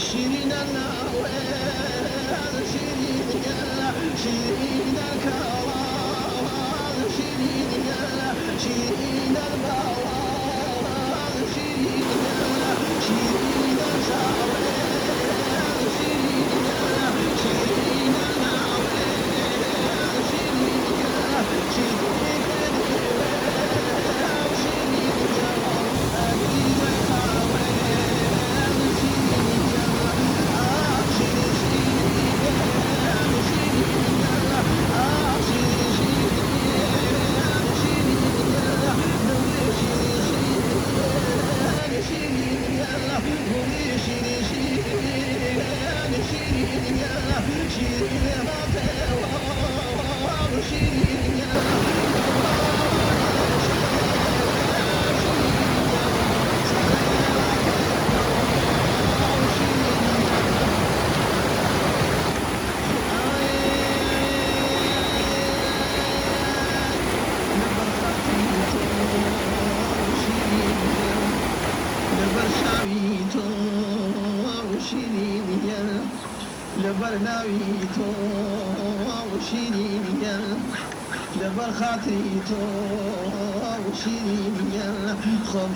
شیرین ناوێ شیرینە شیرینە کاوان شیرینە شیرینە باوان شیرینە شیرینە چاوێ شیرینە شیرینە ناوێ شیرینە شیرینە لبرناوي تو وشيرين لبر خاطري تو وشيرين خم